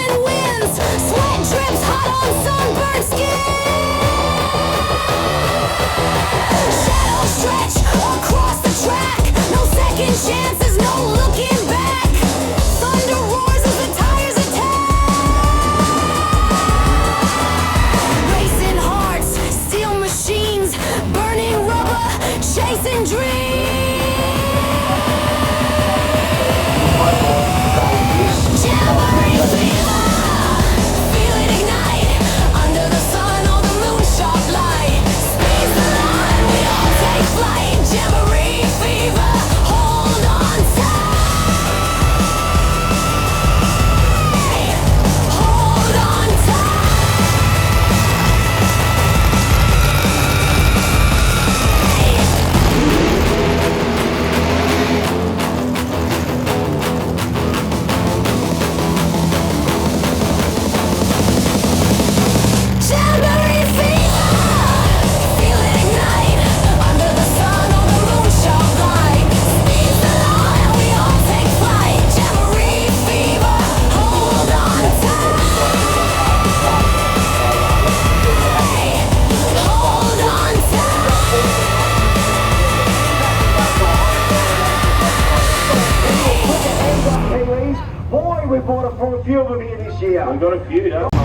and winds. Sweat drips hot on sunburned skin. Shadows stretch across the track. No second chances, no looking back. Thunder roars as the tires attack. Racing hearts, steel machines, burning rubber, chasing dreams. Jamboree fever, feel it ignite. Under the sun or the moonshot light. Speed's the line, we all take flight. Jamboree fever, hold on tight. Hold on Jamboree fever, feel it ignite. Under the sun or the moonshot light. Speed's the line, we all take flight. Jamboree fever, hold on tight. Hold on Kiwis. Boy, we bought a few of them here this year. We've got a few, don't we?